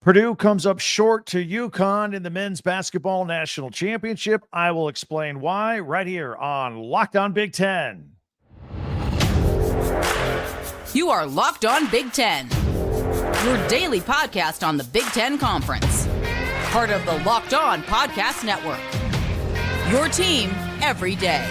Purdue comes up short to UConn in the men's basketball national championship. I will explain why right here on Locked On Big Ten. You are Locked On Big Ten, your daily podcast on the Big Ten Conference. Part of the Locked On Podcast Network, your team every day.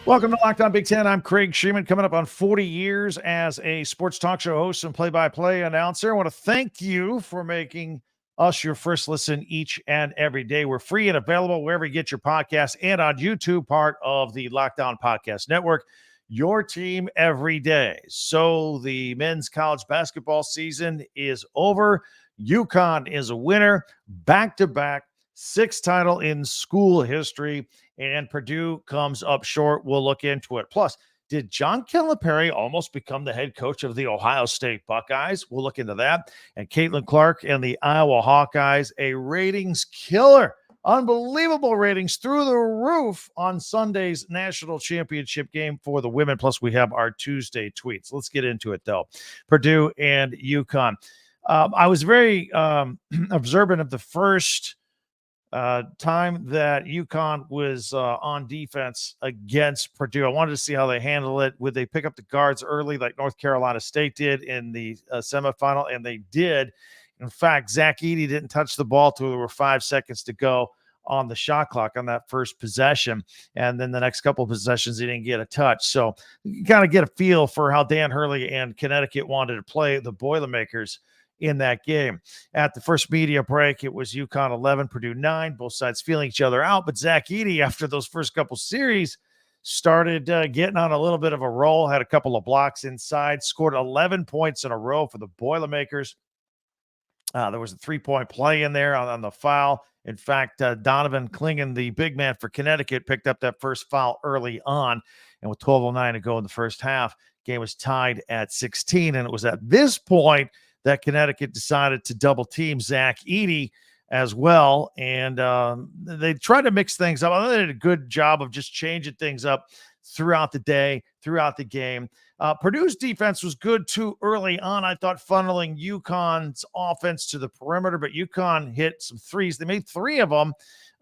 Welcome to Locked On Big Ten. I'm Craig Sheeman, coming up on 40 years as a sports talk show host and play-by-play announcer. I want to thank you for making us your first listen each and every day. We're free and available wherever you get your podcasts and on YouTube, part of the Locked On Podcast Network, your team every day. So the men's college basketball season is over. UConn is a winner, back-to-back, sixth title in school history, and Purdue comes up short. We'll look into it. Plus, did John Calipari almost become the head coach of the Ohio State Buckeyes? We'll look into that. And Caitlin Clark and the Iowa Hawkeyes, a ratings killer. Unbelievable ratings through the roof on Sunday's national championship game for the women. Plus, we have our Tuesday tweets. Let's get into it, though. Purdue and UConn. I was very observant of the first time that UConn was on defense against Purdue. I wanted to see how they handle it. Would they pick up the guards early like North Carolina State did in the semifinal? And they did. In fact, Zach Edey didn't touch the ball till there were 5 seconds to go on the shot clock on that first possession. And then the next couple of possessions, he didn't get a touch. So you kind of get a feel for how Dan Hurley and Connecticut wanted to play the Boilermakers in that game. At the first media break, it was UConn 11, Purdue 9, both sides feeling each other out. But Zach Edey, after those first couple series, started getting on a little bit of a roll, had a couple of blocks inside, scored 11 points in a row for the Boilermakers. There was a three-point play in there on the foul. In fact, Donovan Clingan, the big man for Connecticut, picked up that first foul early on. And with 12:09 to go in the first half, game was tied at 16. And it was at this point that Connecticut decided to double team Zach Edey as well. And they tried to mix things up. They did a good job of just changing things up throughout the day, throughout the game. Purdue's defense was good too early on. I thought funneling UConn's offense to the perimeter, but UConn hit some threes. They made 3 of them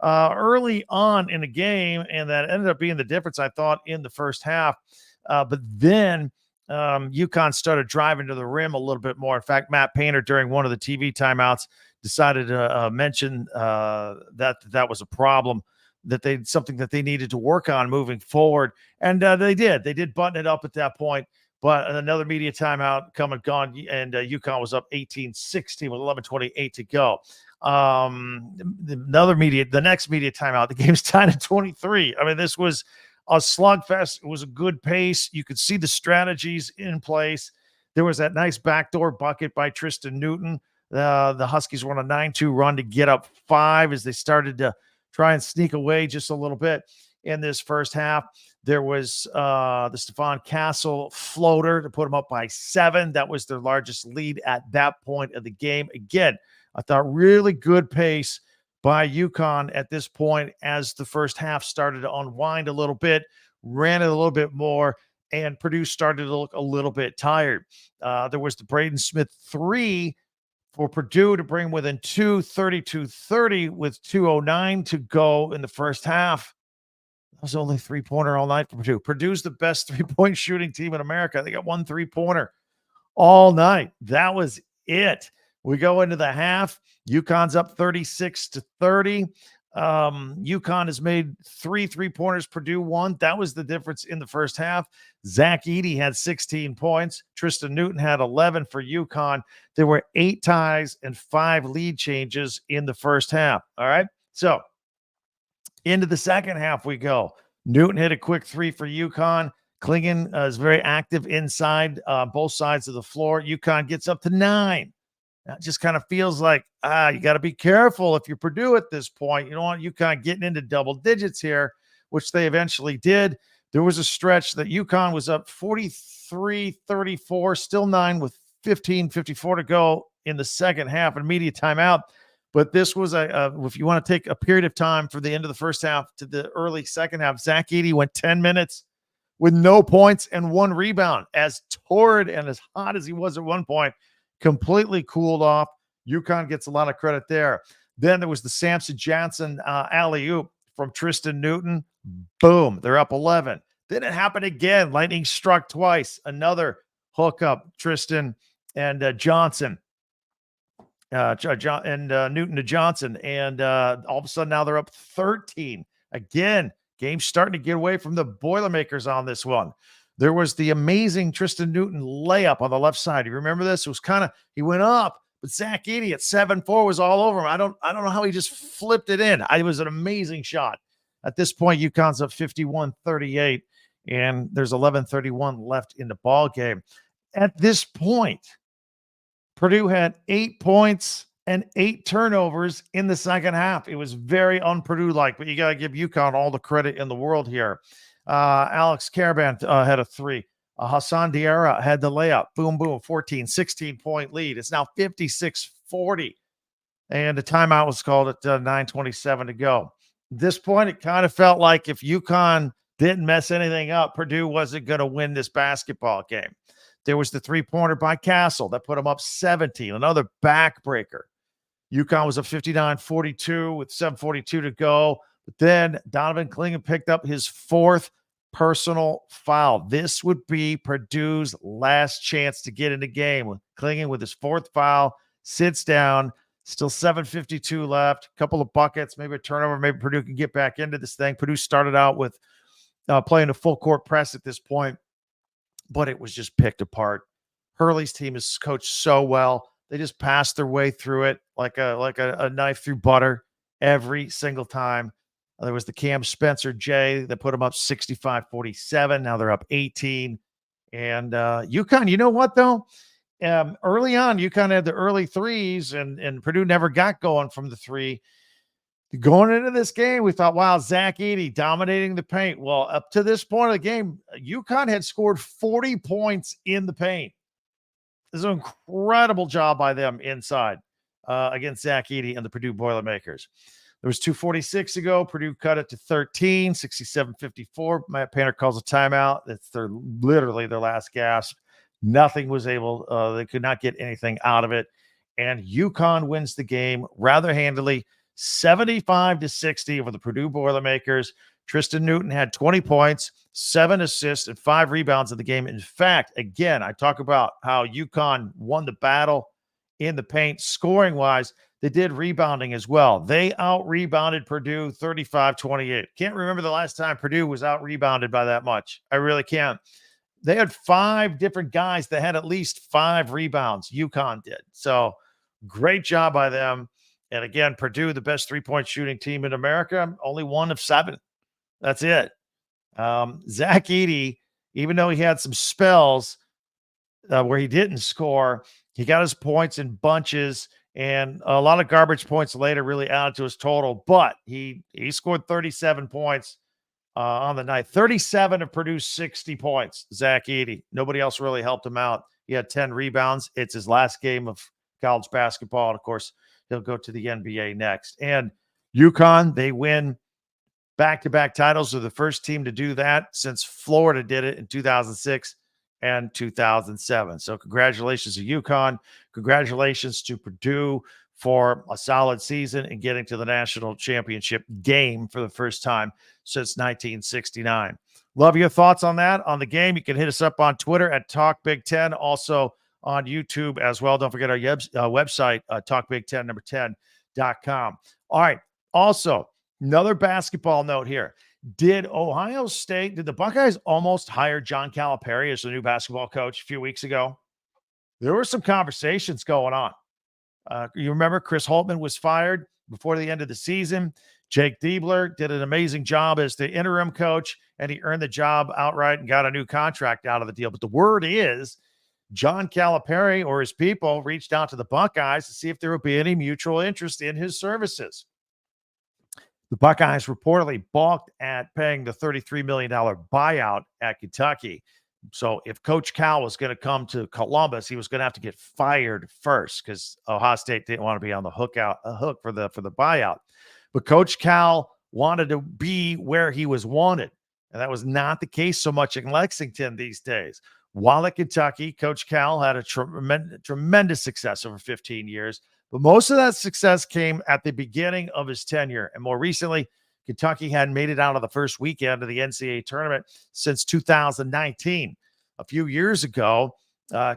early on in the game, and that ended up being the difference, I thought, in the first half. But then UConn started driving to the rim a little bit more. In fact, Matt Painter, during one of the TV timeouts, decided to mention that was a problem, that something that they needed to work on moving forward. And they did button it up at that point. But another media timeout come and gone, and UConn was up 18-16 with 11:28 to go. The next media timeout, the game's tied at 23. I mean, this was a slugfest. It was a good pace. You could see the strategies in place. There was that nice backdoor bucket by Tristan Newton. The Huskies were on a 9-2 run to get up 5 as they started to try and sneak away just a little bit in this first half. There was the Stephon Castle floater to put them up by 7. That was their largest lead at that point of the game. Again, I thought really good pace by UConn at this point as the first half started to unwind a little bit, ran it a little bit more, and Purdue started to look a little bit tired. There was the Braden Smith 3 for Purdue to bring within 2, 32-30 with 2:09 to go in the first half. That was only 3-pointer all night for Purdue. Purdue's the best 3-point shooting team in America. They got 1 3-pointer all night. That was it. We go into the half. UConn's up 36-30. UConn has made 3 3-pointers. Purdue 1. That was the difference in the first half. Zach Edey had 16 points. Tristan Newton had 11 for UConn. There were 8 ties and 5 lead changes in the first half. All right. So into the second half we go. Newton hit a quick 3 for UConn. Clingan is very active inside both sides of the floor. UConn gets up to 9. That just kind of feels like, you got to be careful if you're Purdue at this point. You don't want UConn getting into double digits here, which they eventually did. There was a stretch that UConn was up 43-34, still 9 with 15:54 to go in the second half. And media timeout, But this was if you want to take a period of time from the end of the first half to the early second half, Zach Edey went 10 minutes with no points and 1 rebound. As torrid and as hot as he was at one point, completely cooled off. UConn gets a lot of credit there. Then there was the Samson Johnson alley-oop from Tristan Newton. Boom, they're up 11. Then it happened again. Lightning struck twice. Another hookup, Tristan and Johnson. Newton to Johnson. And all of a sudden now they're up 13. Again, game's starting to get away from the Boilermakers on this one. There was the amazing Tristan Newton layup on the left side. You remember this? It was he went up, but Zach Edey at 7-4 was all over him. I don't know how he just flipped it in. It was an amazing shot. At this point, UConn's up 51-38, and there's 11:31 left in the ball game. At this point, Purdue had 8 points and 8 turnovers in the second half. It was very un-Purdue-like, but you got to give UConn all the credit in the world here. Alex Caravan had a 3. Hassan Diarra had the layup. Boom, boom, 14, 16-point lead. It's now 56-40. And the timeout was called at 9:27 to go. At this point, it kind of felt like if UConn didn't mess anything up, Purdue wasn't going to win this basketball game. There was the 3-pointer by Castle that put them up 17, another backbreaker. UConn was up 59-42 with 7:42 to go. But then Donovan Clingan picked up his 4th personal foul. This would be Purdue's last chance to get in the game. Clingan with his 4th foul, sits down, still 7:52 left, a couple of buckets, maybe a turnover, maybe Purdue can get back into this thing. Purdue started out with playing a full court press at this point, but it was just picked apart. Hurley's team is coached so well. They just passed their way through it like a knife through butter every single time. There was the Cam Spencer J that put them up 65-47. Now they're up 18. And UConn, you know what, though? Early on, UConn had the early threes, and Purdue never got going from the 3. Going into this game, we thought, wow, Zach Edey dominating the paint. Well, up to this point of the game, UConn had scored 40 points in the paint. This is an incredible job by them inside against Zach Edey and the Purdue Boilermakers. There was 2:46 to go. Purdue cut it to 13, 67-54. Matt Painter calls a timeout. That's literally their last gasp. Nothing was able, they could not get anything out of it. And UConn wins the game rather handily, 75-60 over the Purdue Boilermakers. Tristan Newton had 20 points, 7 assists, and 5 rebounds in the game. In fact, again, I talk about how UConn won the battle in the paint scoring-wise. They did rebounding as well. They out-rebounded Purdue 35-28. Can't remember the last time Purdue was out-rebounded by that much. I really can't. They had 5 different guys that had at least 5 rebounds. UConn did. So great job by them. And again, Purdue, the best 3-point shooting team in America, only 1 of 7. That's it. Zach Edey, even though he had some spells where he didn't score, he got his points in bunches, and a lot of garbage points later really added to his total. But he scored 37 points on the night. 37 of Purdue's 60 points, Zach Edey. Nobody else really helped him out. He had 10 rebounds. It's his last game of college basketball. And, of course, he'll go to the NBA next. And UConn, they win back-to-back titles. They're the first team to do that since Florida did it in 2006 and 2007. So congratulations to UConn. Congratulations to Purdue for a solid season and getting to the national championship game for the first time since 1969. Love your thoughts on that, on the game. You can hit us up on Twitter at Talk Big Ten, also on YouTube as well. Don't forget our website, talkbig1010.com. All right. Also, another basketball note here. Did the Buckeyes almost hire John Calipari as the new basketball coach a few weeks ago? There were some conversations going on. You remember Chris Holtman was fired before the end of the season. Jake Diebler did an amazing job as the interim coach, and he earned the job outright and got a new contract out of the deal. But the word is John Calipari or his people reached out to the Buckeyes to see if there would be any mutual interest in his services. The Buckeyes reportedly balked at paying the $33 million buyout at Kentucky. So if Coach Cal was going to come to Columbus, he was going to have to get fired first because Ohio State didn't want to be on the hook for the buyout. But Coach Cal wanted to be where he was wanted, and that was not the case so much in Lexington these days. While at Kentucky, Coach Cal had a tremendous success over 15 years, but most of that success came at the beginning of his tenure, and more recently, Kentucky hadn't made it out of the first weekend of the NCAA tournament since 2019. A few years ago,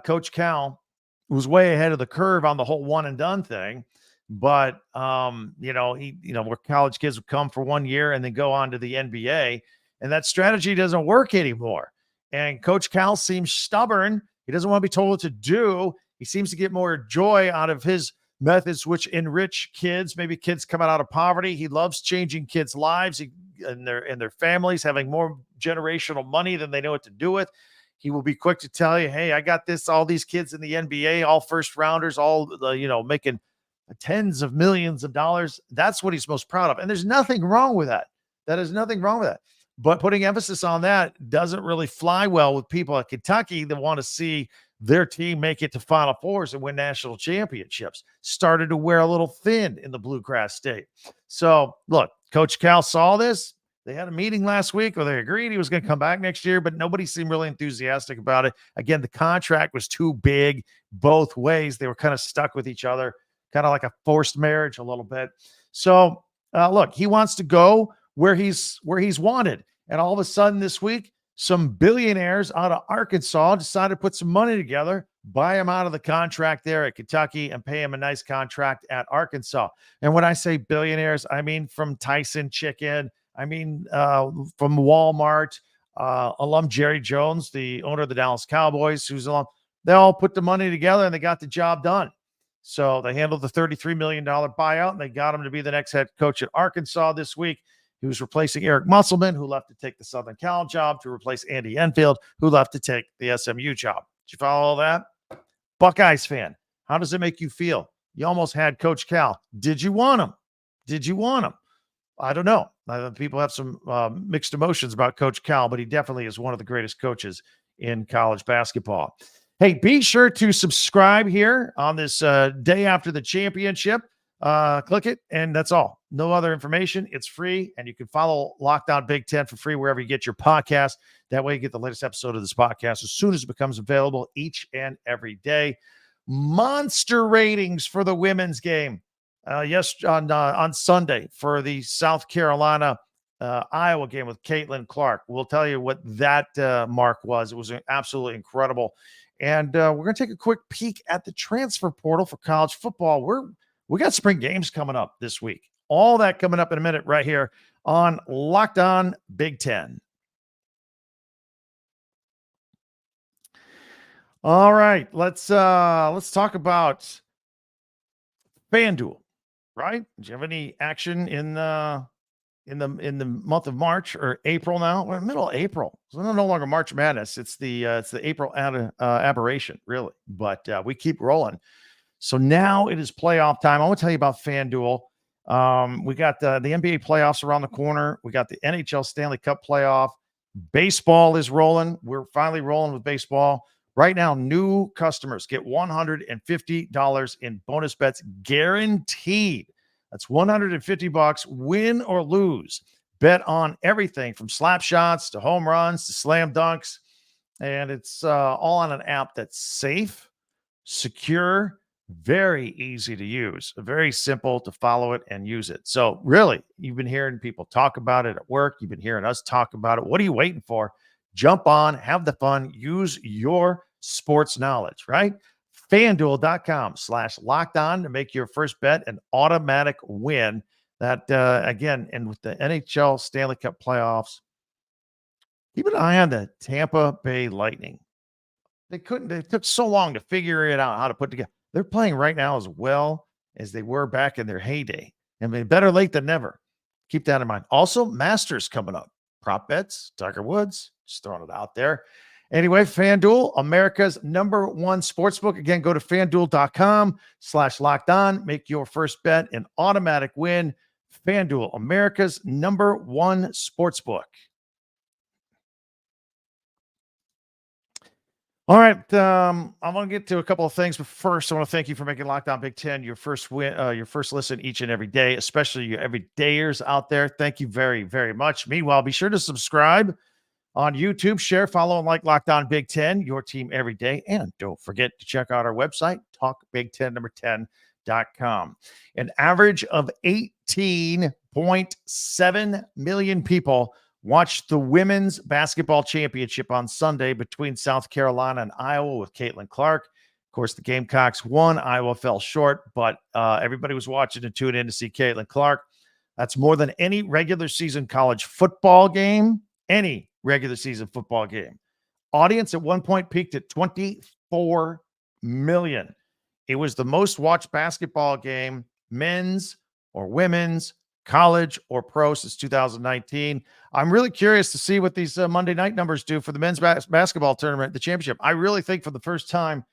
Coach Cal was way ahead of the curve on the whole one and done thing. But where college kids would come for 1 year and then go on to the NBA, and that strategy doesn't work anymore. And Coach Cal seems stubborn. He doesn't want to be told what to do. He seems to get more joy out of his methods, which enrich kids, maybe kids coming out of poverty. He loves changing kids' lives and their families, having more generational money than they know what to do with. He will be quick to tell you, hey, I got all these kids in the NBA, all first rounders, all making tens of millions of dollars. That's what he's most proud of. And there's nothing wrong with that. That is nothing wrong with that. But putting emphasis on that doesn't really fly well with people at Kentucky that want to see their team make it to Final Fours and win national championships. Started to wear a little thin in the Bluegrass State. So, look, Coach Cal saw this. They had a meeting last week where they agreed he was going to come back next year, but nobody seemed really enthusiastic about it. Again, the contract was too big both ways. They were kind of stuck with each other, kind of like a forced marriage a little bit. So, look, he wants to go where he's wanted. And all of a sudden this week, some billionaires out of Arkansas decided to put some money together, buy him out of the contract there at Kentucky and pay him a nice contract at Arkansas. And when I say billionaires, I mean from Tyson Chicken. I mean from Walmart, alum Jerry Jones, the owner of the Dallas Cowboys, who's alum. They all put the money together and they got the job done. So they handled the $33 million buyout and they got him to be the next head coach at Arkansas this week. He was replacing Eric Musselman, who left to take the Southern Cal job, to replace Andy Enfield, who left to take the SMU job. Did you follow all that? Buckeyes fan, how does it make you feel? You almost had Coach Cal. Did you want him? Did you want him? I don't know. People have some mixed emotions about Coach Cal, but he definitely is one of the greatest coaches in college basketball. Hey, be sure to subscribe here on this day after the championship. Click it, and that's all. No other information. It's free, and you can follow Locked On Big Ten for free wherever you get your podcast. That way you get the latest episode of this podcast as soon as it becomes available each and every day. Monster ratings for the women's game. On Sunday for the South Carolina Iowa game with Caitlin Clark. We'll tell you what that mark was. It was absolutely incredible. And we're going to take a quick peek at the transfer portal for college football. We got spring games coming up this week. All that coming up in a minute right here on Locked On Big Ten. All right, let's talk about FanDuel. Right? Did you have any action in the month of March or April now? We're in middle of April. So it's no longer March Madness. It's the April aberration, really. But we keep rolling. So now it is playoff time. I want to tell you about FanDuel. We got the NBA playoffs around the corner. We got the NHL Stanley Cup playoff. Baseball is rolling. We're finally rolling with baseball. Right now, new customers get $150 in bonus bets guaranteed. That's $150, win or lose. Bet on everything from slap shots to home runs to slam dunks. And it's all on an app that's safe, secure, very easy to use, very simple to follow it and use it. So really, you've been hearing people talk about it at work. You've been hearing us talk about it. What are you waiting for? Jump on, have the fun, use your sports knowledge, right? FanDuel.com/lockedon to make your first bet an automatic win. That, again, and with the NHL Stanley Cup playoffs, keep an eye on the Tampa Bay Lightning. They took so long to figure it out how to put together. They're playing right now as well as they were back in their heyday. I mean, better late than never. Keep that in mind. Also, Masters coming up. Prop bets, Tiger Woods, just throwing it out there. Anyway, FanDuel, America's #1 sportsbook. Again, go to FanDuel.com/lockedon. Make your first bet an automatic win. FanDuel, America's #1 sportsbook. All right. I want to get to a couple of things, but first, I want to thank you for making Locked On Big Ten your first your first listen each and every day, especially you everydayers out there. Thank you very, very much. Meanwhile, be sure to subscribe on YouTube, share, follow, and like Locked On Big Ten, your team every day. And don't forget to check out our website, talkbig1010.com. An average of 18.7 million people watched the women's basketball championship on Sunday between South Carolina and Iowa with Caitlin Clark. Of course, the Gamecocks won. Iowa fell short, but everybody was watching and tuned in to see Caitlin Clark. That's more than any regular season college football game, any regular season football game. Audience at one point peaked at 24 million. It was the most watched basketball game, men's or women's, college or pro, since 2019. I'm really curious to see what these Monday night numbers do for the men's basketball tournament, the championship. I really think for the first time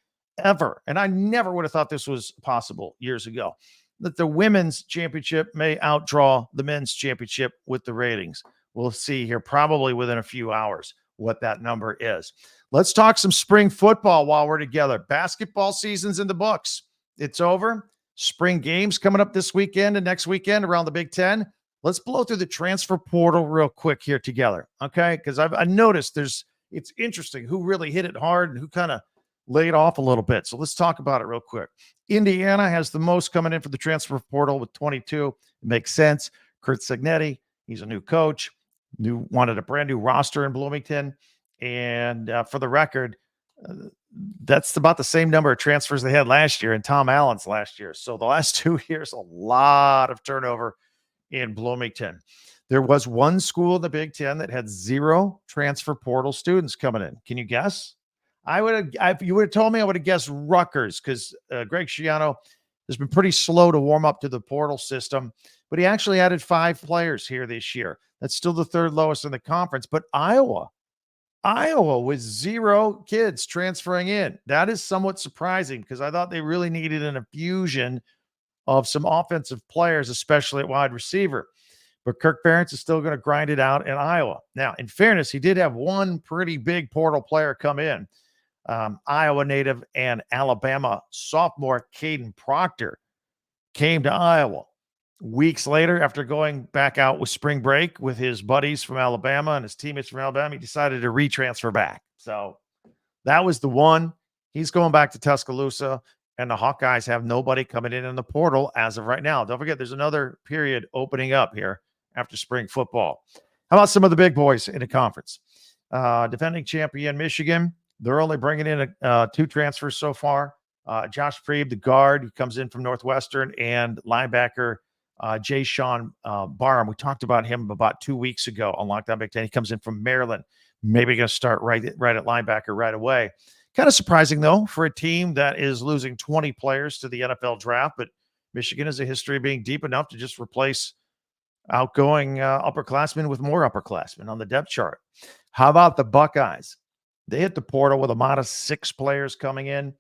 ever, and I never would have thought this was possible years ago, that the women's championship may outdraw the men's championship with the ratings. We'll see here probably within a few hours what that number is. Let's talk some spring football while we're together. Basketball season's in the books. It's over. Spring games coming up this weekend and next weekend around the Big Ten. Let's blow through the transfer portal real quick here together, okay? Because I noticed it's interesting who really hit it hard and who kind of laid off a little bit. So let's talk about it real quick. Indiana has the most coming in for the transfer portal with 22. It makes sense. Kurt Signetti, he's a new coach, wanted a brand new roster in Bloomington. And for the record, that's about the same number of transfers they had last year and Tom Allen's last year. So the last 2 years, a lot of turnover in Bloomington. There was one school in the Big Ten that had 0 transfer portal students coming in. Can you guess? If you would have told me, I would have guessed Rutgers, because Greg Schiano has been pretty slow to warm up to the portal system, but he actually added 5 players here this year. That's still the 3rd lowest in the conference. But Iowa with 0 kids transferring in. That is somewhat surprising, because I thought they really needed an infusion of some offensive players, especially at wide receiver. But Kirk Ferentz is still going to grind it out in Iowa. Now, in fairness, he did have one pretty big portal player come in. Iowa native and Alabama sophomore Caden Proctor came to Iowa. Weeks later, after going back out with spring break with his buddies from Alabama and his teammates from Alabama, he decided to retransfer back. So that was the one. He's going back to Tuscaloosa, and the Hawkeyes have nobody coming in the portal as of right now. Don't forget, there's another period opening up here after spring football. How about some of the big boys in the conference? Defending champion Michigan, they're only bringing in 2 transfers so far. Josh Freeb, the guard, who comes in from Northwestern, and linebacker Jay Sean Barham. We talked about him about 2 weeks ago on Locked On Big Ten. He comes in from Maryland. Maybe going to start right at linebacker right away. Kind of surprising, though, for a team that is losing 20 players to the NFL draft, but Michigan has a history of being deep enough to just replace outgoing upperclassmen with more upperclassmen on the depth chart. How about the Buckeyes? They hit the portal with a modest 6 players coming in,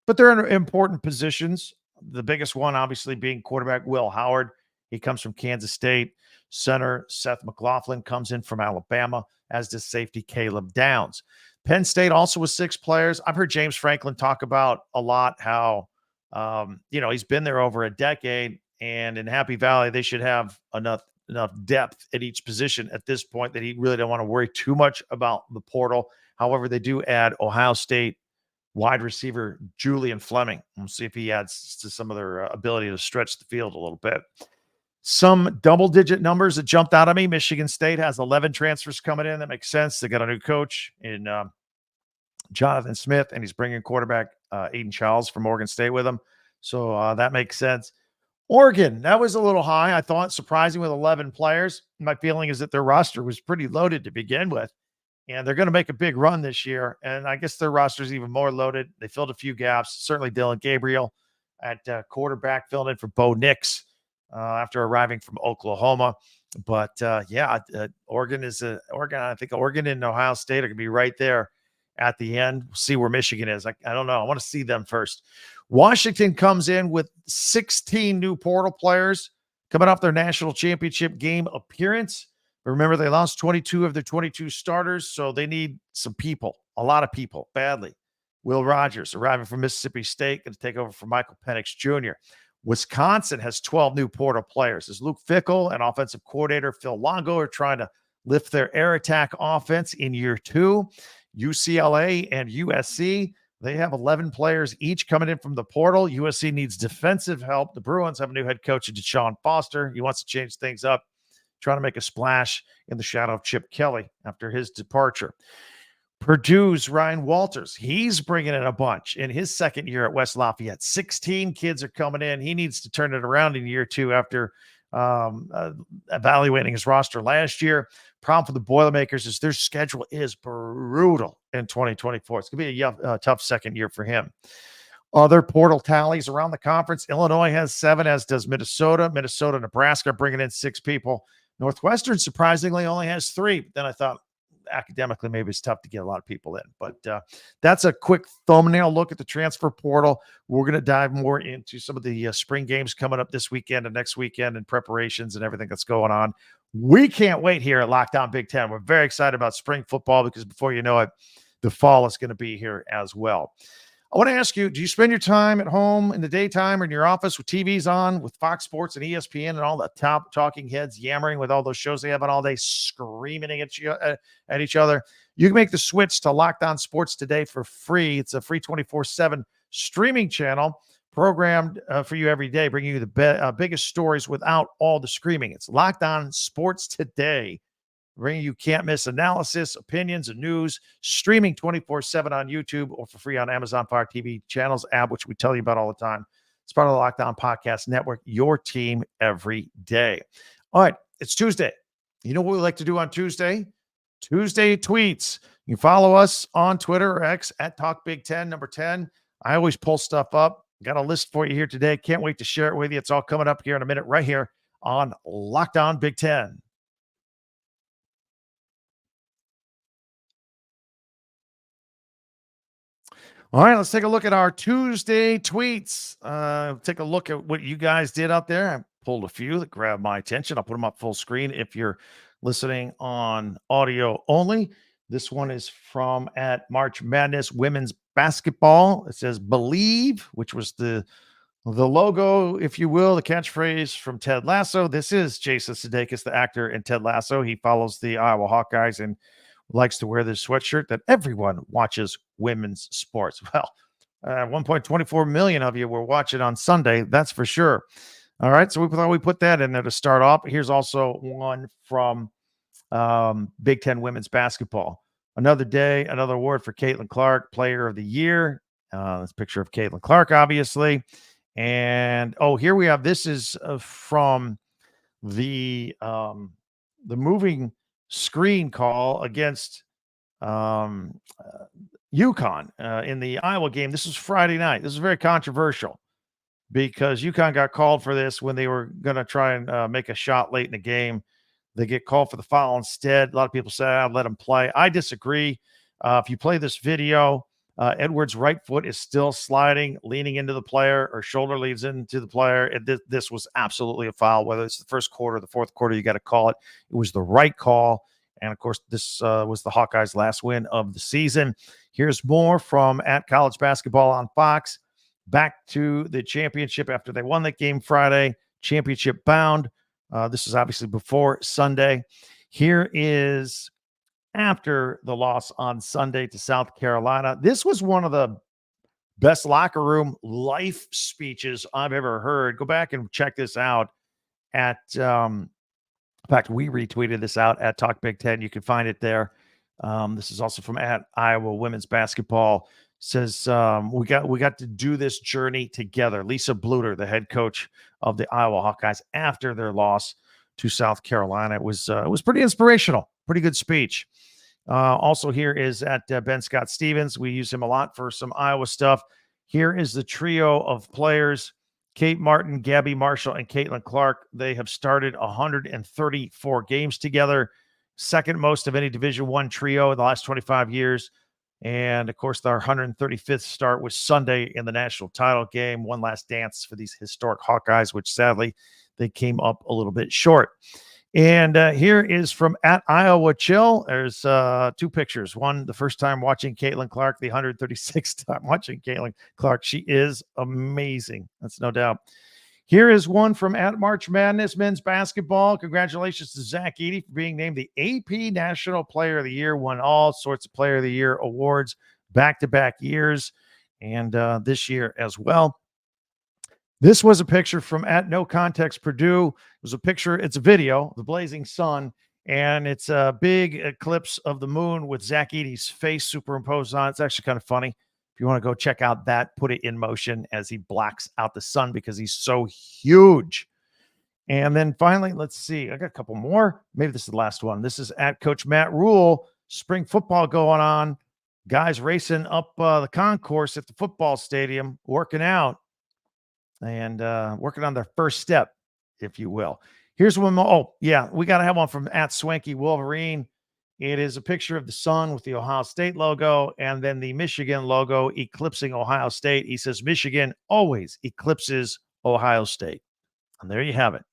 but they're in important positions. The biggest one, obviously, being quarterback Will Howard. He comes from Kansas State. Center Seth McLaughlin comes in from Alabama, as does safety Caleb Downs. Penn State also with 6 players. I've heard James Franklin talk about a lot how, he's been there over a decade, and in Happy Valley, they should have enough depth at each position at this point that he really don't want to worry too much about the portal. However, they do add Ohio State wide receiver Julian Fleming. We'll see if he adds to some of their ability to stretch the field a little bit. Some double-digit numbers that jumped out at me. Michigan State has 11 transfers coming in. That makes sense. They got a new coach in Jonathan Smith, and he's bringing quarterback Aiden Charles from Oregon State with him. So that makes sense. Oregon, that was a little high, I thought, surprising with 11 players. My feeling is that their roster was pretty loaded to begin with, and they're going to make a big run this year, and I guess their roster is even more loaded. They filled a few gaps. Certainly Dylan Gabriel at quarterback filled in for Bo Nix after arriving from Oklahoma. But Oregon is Oregon. I think Oregon and Ohio State are going to be right there at the end. We'll see where Michigan is. I don't know. I want to see them first. Washington comes in with 16 new portal players coming off their national championship game appearance. Remember, they lost 22 of their 22 starters, so they need some people, a lot of people, badly. Will Rogers, arriving from Mississippi State, going to take over for Michael Penix Jr. Wisconsin has 12 new portal players. As Luke Fickell and offensive coordinator Phil Longo are trying to lift their air attack offense in year 2. UCLA and USC, they have 11 players each coming in from the portal. USC needs defensive help. The Bruins have a new head coach, Deshaun Foster. He wants to change things up, trying to make a splash in the shadow of Chip Kelly after his departure. Purdue's Ryan Walters, he's bringing in a bunch in his second year at West Lafayette. 16 kids are coming in. He needs to turn it around in year 2 after evaluating his roster last year. Problem for the Boilermakers is their schedule is brutal in 2024. It's going to be a tough second year for him. Other portal tallies around the conference. Illinois has 7, as does Minnesota. Minnesota, Nebraska bringing in 6 people. Northwestern, surprisingly, only has 3. But then I thought, academically, maybe it's tough to get a lot of people in. But that's a quick thumbnail look at the transfer portal. We're going to dive more into some of the spring games coming up this weekend and next weekend and preparations and everything that's going on. We can't wait here at Locked On Big Ten. We're very excited about spring football because before you know it, the fall is going to be here as well. I want to ask you, do you spend your time at home in the daytime or in your office with TVs on, with Fox Sports and ESPN and all the top talking heads yammering with all those shows they have on all day, screaming at each other? You can make the switch to Locked On Sports today for free. It's a free 24/7 streaming channel programmed for you every day, bringing you the biggest stories without all the screaming. It's Locked On Sports Today, bringing you can't-miss analysis, opinions, and news, streaming 24/7 on YouTube or for free on Amazon Fire TV channels app, which we tell you about all the time. It's part of the Locked On Podcast Network, your team every day. All right, it's Tuesday. You know what we like to do on Tuesday? Tuesday tweets. You can follow us on Twitter or X at TalkBig10, number 10. I always pull stuff up. Got a list for you here today. Can't wait to share it with you. It's all coming up here in a minute right here on Locked On Big Ten. All right, let's take a look at our Tuesday tweets. Take a look at what you guys did out there. I pulled a few that grabbed my attention. I'll put them up full screen if you're listening on audio only. This one is from at March Madness Women's Basketball. It says Believe, which was the logo, if you will, the catchphrase from Ted Lasso. This is Jason Sudeikis, the actor in Ted Lasso. He follows the Iowa Hawkeyes and likes to wear this sweatshirt that everyone watches women's sports. Well, 1.24 million of you were watching on Sunday. That's for sure. All right. So we thought we put that in there to start off. Here's also one from Big Ten women's basketball. Another day, another award for Caitlin Clark, Player of the Year. This picture of Caitlin Clark, obviously. And, here we have, this is from the moving screen call against UConn in the Iowa game. This was Friday night. This is very controversial because UConn got called for this when they were going to try and make a shot late in the game. They get called for the foul instead. A lot of people say, I'll let him play. I disagree. If you play this video, Edwards' right foot is still sliding, leaning into the player, or shoulder leads into the player. This was absolutely a foul. Whether it's the first quarter, the fourth quarter, you got to call it. It was the right call. And, of course, this was the Hawkeyes' last win of the season. Here's more from at College Basketball on Fox. Back to the championship after they won that game Friday. Championship bound. This is obviously before Sunday. Here is after the loss on Sunday to South Carolina. This was one of the best locker room life speeches I've ever heard. Go back and check this out at, in fact, we retweeted this out at Talk Big Ten. You can find it there. This is also from at Iowa Women's Basketball. Says, we got to do this journey together. Lisa Bluter, the head coach of the Iowa Hawkeyes, after their loss to South Carolina. It was pretty inspirational. Pretty good speech. Also here is at Ben Scott Stevens. We use him a lot for some Iowa stuff. Here is the trio of players: Kate Martin, Gabby Marshall, and Caitlin Clark. They have started 134 games together, second most of any Division I trio in the last 25 years. And, of course, our 135th start was Sunday in the national title game. One last dance for these historic Hawkeyes, which sadly they came up a little bit short. And here is from at Iowa Chill. There's two pictures. One, the first time watching Caitlin Clark, the 136th time watching Caitlin Clark. She is amazing. That's no doubt. Here is one from at March Madness men's basketball. Congratulations to Zach Edey for being named the AP National Player of the Year. Won all sorts of Player of the Year awards back-to-back years and this year as well. This was a picture from at No Context Purdue. It was a picture, it's a video, the blazing sun, and it's a big eclipse of the moon with Zach Edey's face superimposed on it. It's actually kind of funny. If you want to go check out that, put it in motion as he blocks out the sun because he's so huge. And then finally, let's see. I got a couple more. Maybe this is the last one. This is at Coach Matt Rule. Spring football going on. Guys racing up the concourse at the football stadium, working out. And working on their first step, if you will. Here's one more. Oh, yeah, we got to have one from at Swanky Wolverine. It is a picture of the sun with the Ohio State logo and then the Michigan logo eclipsing Ohio State. He says Michigan always eclipses Ohio State. And there you have it.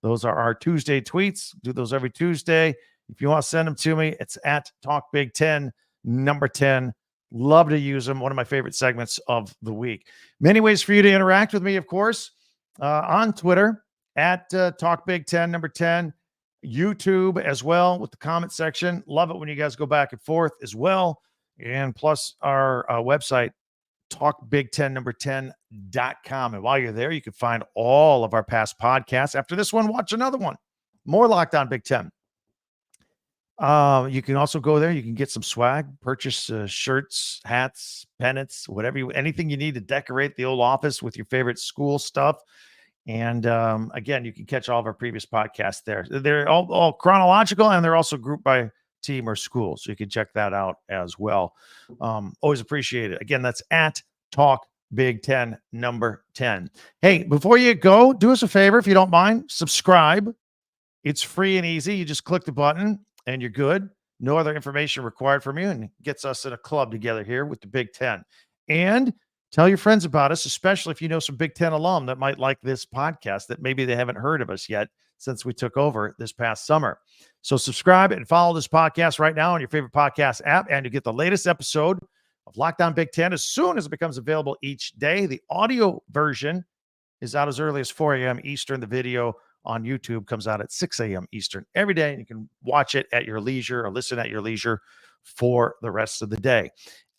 Those are our Tuesday tweets. Do those every Tuesday. If you want to send them to me, it's at Talk Big 10, number 10. Love to use them. One of my favorite segments of the week. Many ways for you to interact with me, of course, on Twitter at Talk Big 10, number 10, YouTube as well with the comment section. Love it when you guys go back and forth as well. And plus our website, talkbig10 number 10.com. And while you're there, you can find all of our past podcasts. After this one, watch another one. More Locked On Big 10. You can also go there. You can get some swag, purchase shirts, hats, pennants, anything you need to decorate the old office with your favorite school stuff. And again, you can catch all of our previous podcasts there. They're all chronological, and they're also grouped by team or school. So you can check that out as well. Always appreciate it. Again, that's at Talk Big 10, number 10. Hey, before you go, do us a favor, if you don't mind, subscribe. It's free and easy. You just click the button and you're good. No other information required from you, and gets us in a club together here with the Big 10. And tell your friends about us, especially if you know some Big 10 alum that might like this podcast that maybe they haven't heard of us yet since we took over this past summer. So subscribe and follow this podcast right now on your favorite podcast app, and you get the latest episode of Locked On Big 10 as soon as it becomes available each day. The audio version is out as early as 4 a.m. Eastern. The video on YouTube comes out at 6 a.m. Eastern every day. And you can watch it at your leisure or listen at your leisure for the rest of the day.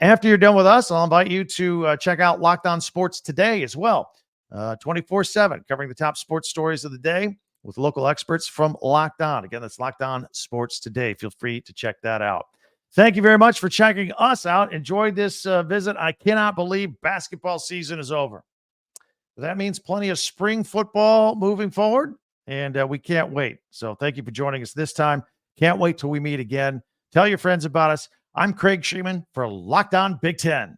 After you're done with us, I'll invite you to check out Locked On Sports Today as well. 24/7, covering the top sports stories of the day with local experts from Locked On. Again, that's Locked On Sports Today. Feel free to check that out. Thank you very much for checking us out. Enjoyed this visit. I cannot believe basketball season is over. That means plenty of spring football moving forward, and we can't wait. So thank you for joining us this time. Can't wait till we meet again. Tell your friends about us. I'm Craig Sheeman for Locked On Big 10.